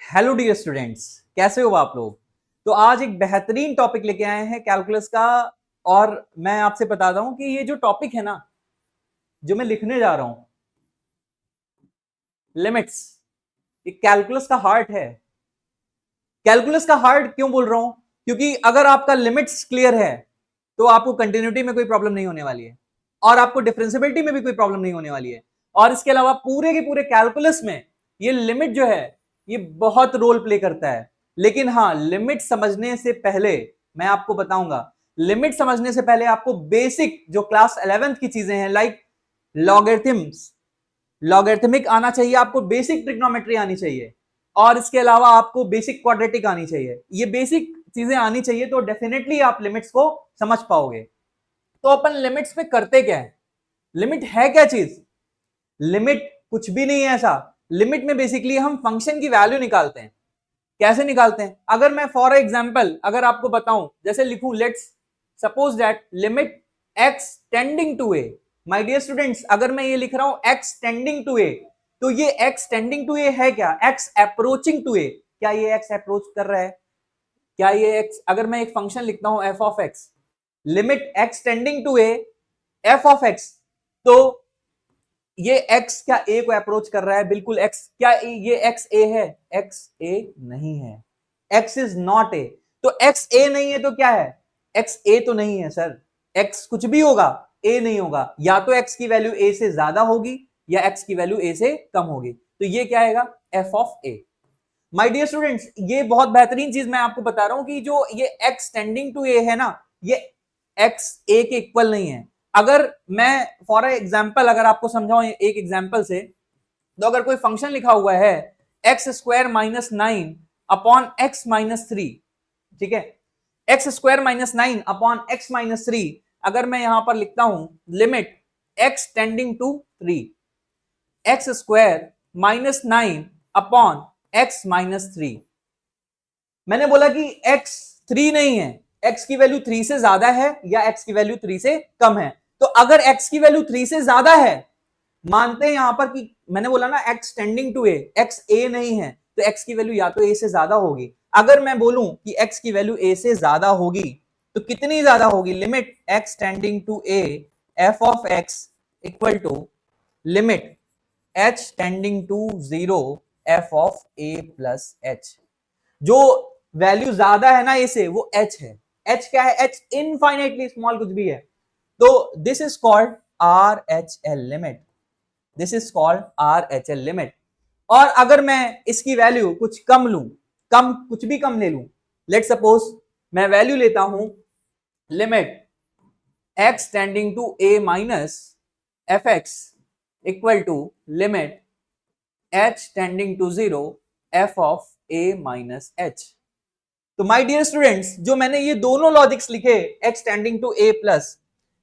Hello dear students, कैसे हो आप लोग। तो आज एक बेहतरीन टॉपिक लेके आए हैं कैलकुलस का। और मैं आपसे बताता हूं कि ये जो टॉपिक है ना, जो मैं लिखने जा रहा हूं, लिमिट्स, ये कैलकुलस का हार्ट है। कैलकुलस का हार्ट क्यों बोल रहा हूं? क्योंकि अगर आपका लिमिट्स क्लियर है तो आपको कंटिन्यूटी में कोई प्रॉब्लम नहीं होने वाली है, और आपको डिफरेंशिएबिलिटी में भी कोई प्रॉब्लम नहीं होने वाली है। और इसके अलावा पूरे के पूरे कैलकुलस में ये लिमिट जो है ये बहुत रोल प्ले करता है। लेकिन हाँ, लिमिट समझने से पहले मैं आपको बताऊंगा, लिमिट समझने से पहले आपको बेसिक जो क्लास 11th की चीजें हैं, लाइक लॉगरिथम्स, लॉगरिथमिक आना चाहिए आपको, बेसिक ट्रिग्नोमेट्री आनी चाहिए, और इसके अलावा आपको बेसिक क्वाड्रेटिक आनी चाहिए। ये बेसिक चीजें आनी चाहिए तो डेफिनेटली आप लिमिट्स को समझ पाओगे। तो अपन लिमिट्स पे करते क्या है? लिमिट है क्या चीज? लिमिट कुछ भी नहीं है ऐसा। लिमिट में बेसिकली हम फंक्शन की वैल्यू निकालते हैं। कैसे निकालते हैं? अगर मैं फॉर एग्जांपल अगर आपको बताऊं, जैसे लिखूं, let's suppose that limit x tending to a. My dear students, अगर मैं ये लिख रहा हूं x टेंडिंग टू ए, तो ये x टेंडिंग टू ए है क्या? x अप्रोचिंग टू ए। क्या ये x अप्रोच कर रहा है? क्या ये x, अगर मैं एक फंक्शन लिखता हूं f of x, limit x tending to a f of x, तो ये x क्या a को अप्रोच कर रहा है? बिल्कुल x, क्या ये x a है? x a नहीं है, x इज नॉट a। तो x a नहीं है तो क्या है? x a तो नहीं है सर। x कुछ भी होगा, a नहीं होगा। या तो x की वैल्यू a से ज्यादा होगी या x की वैल्यू a से कम होगी। तो ये क्या आएगा? f of a। My dear students, ये बहुत बेहतरीन चीज मैं आपको बता रहा हूं कि जो ये x टेंडिंग टू a है ना, ये x a के इक्वल नहीं है। अगर मैं फॉर एग्जाम्पल अगर आपको समझाऊं एक एग्जाम्पल से, तो अगर कोई फंक्शन लिखा हुआ है x square minus 9 upon x minus 3, ठीक है, x square minus 9 upon x minus 3, अगर मैं यहां पर लिखता हूं limit x tending to 3, x square minus 9 upon x minus 3, मैंने बोला कि x 3 नहीं है, x की वैल्यू 3 से ज्यादा है या x की वैल्यू 3 से कम है। तो अगर x की वैल्यू 3 से ज्यादा है, मानते हैं यहां पर कि मैंने बोला ना x tending to a, x a नहीं है, तो x की वैल्यू या तो a से ज्यादा होगी। अगर मैं बोलूं कि x की वैल्यू a से ज्यादा होगी तो कितनी ज्यादा होगी? Limit x tending to a f of x equal to limit h tending to 0 f of a plus h। जो वैल्यू ज्यादा है ना ए से, वो h है। h क्या है? h इनफाइनाइटली स्मॉल कुछ भी है। तो this is called R H L limit, this is called R H L limit. और अगर मैं इसकी वैल्यू कुछ कम लूं, कम कुछ भी कम ले लूं, लेट सपोज मैं वैल्यू लेता हूं limit x tending to a minus f x equal to limit h tending to 0 f of a minus h। तो माय डियर स्टूडेंट्स, जो मैंने ये दोनों लॉजिक्स लिखे x tending to a plus,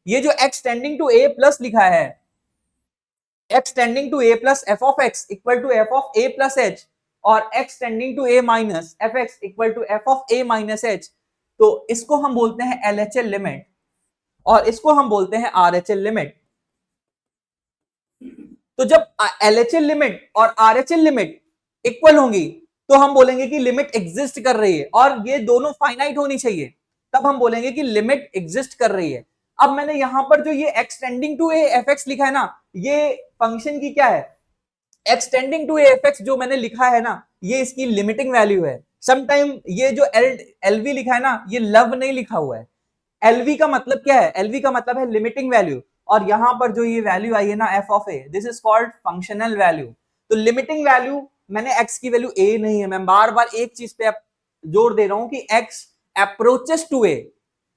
ये जो x tending to a plus लिखा है, x tending to a plus f of x equal to f of a plus h, और x tending to a minus f x equal to f of a minus h, तो इसको हम बोलते हैं LHL limit और इसको हम बोलते हैं RHL लिमिट। तो जब LHL लिमिट और RHL लिमिट इक्वल होंगी तो हम बोलेंगे कि लिमिट एग्जिस्ट कर रही है, और ये दोनों फाइनाइट होनी चाहिए, तब हम बोलेंगे कि लिमिट एग्जिस्ट कर रही है। अब मैंने यहां पर जो ये x tending to a f x लिखा है ना, ये फंक्शन की क्या है? X tending to a f x जो मैंने लिखा है ना, ये इसकी लिमिटिंग वैल्यू है। समटाइम ये जो एलवी लिखा है ना, ये लव नहीं लिखा हुआ है। एलवी का मतलब क्या है? एलवी का मतलब है लिमिटिंग वैल्यू, और यहां पर जो ये वैल्यू आई है ना F of A, this is called functional value. तो लिमिटिंग वैल्यू, मैंने x की वैल्यू a नहीं है, मैं बार बार एक चीज पे जोर दे रहा हूं कि x approaches to a,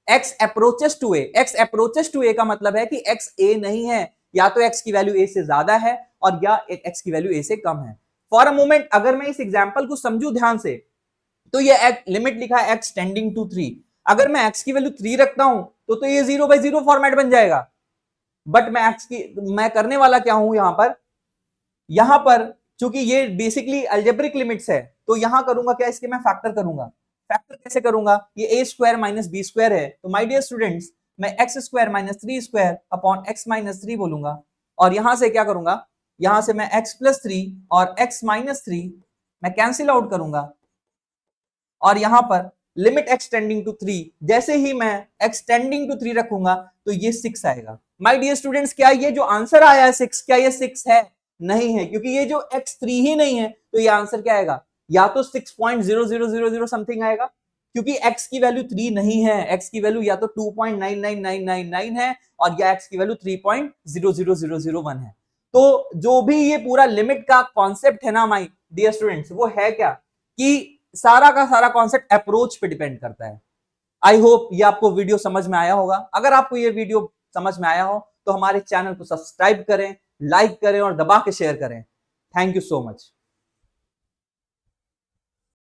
x approaches to a, x approaches to a का मतलब है कि x a नहीं है, या तो x की वैल्यू a से ज्यादा है और या x की वैल्यू a से कम है। फॉर अ मोमेंट अगर मैं इस एग्जांपल को समझू ध्यान से, तो ये लिमिट लिखा है x टेंडिंग टू 3, अगर मैं x की वैल्यू 3 रखता हूं तो ये 0/0 फॉर्मेट बन जाएगा। बट मैं करने वाला क्या हूं यहां पर चूंकि ये बेसिकली अल्जेब्रिक लिमिट्स है, तो यहां करूंगा क्या, इसके मैं फैक्टर करूंगा। फैक्टर कैसे करूंगा? ये ए स्क्वायर माइनस बी स्क्वायर है, तो माय डियर स्टूडेंट्स, मैं x square minus 3 square upon x minus 3 बोलूंगा, और यहां से क्या करूंगा, यहां से मैं एक्स प्लस 3 और एक्स माइनस 3 मैं कैंसिल आउट करूंगा और यहां पर लिमिट एक्सटेंडिंग टू 3, जैसे ही मैं एक्सटेंडिंग टू 3 रखूंगा तो ये 6 आएगा। माय डियर स्टूडेंट्स, क्या ये जो आंसर आया है 6, क्या ये 6 है? नहीं है, क्योंकि ये जो x3 ही नहीं है, तो ये आंसर क्या आएगा? या तो 6.0000 समथिंग आएगा, क्योंकि x की वैल्यू 3 नहीं है, x की वैल्यू या तो 2.99999 है और या x की वैल्यू 3.00001 है। तो जो भी ये पूरा लिमिट का कॉन्सेप्ट है ना माय डियर स्टूडेंट्स, वो है क्या कि सारा का सारा कॉन्सेप्ट अप्रोच पे डिपेंड करता है। आई होप ये आपको वीडियो समझ में आया होगा। अगर आपको ये वीडियो समझ में आया हो तो हमारे चैनल को सब्सक्राइब करें, लाइक करें और दबा के शेयर करें। Thank you so much.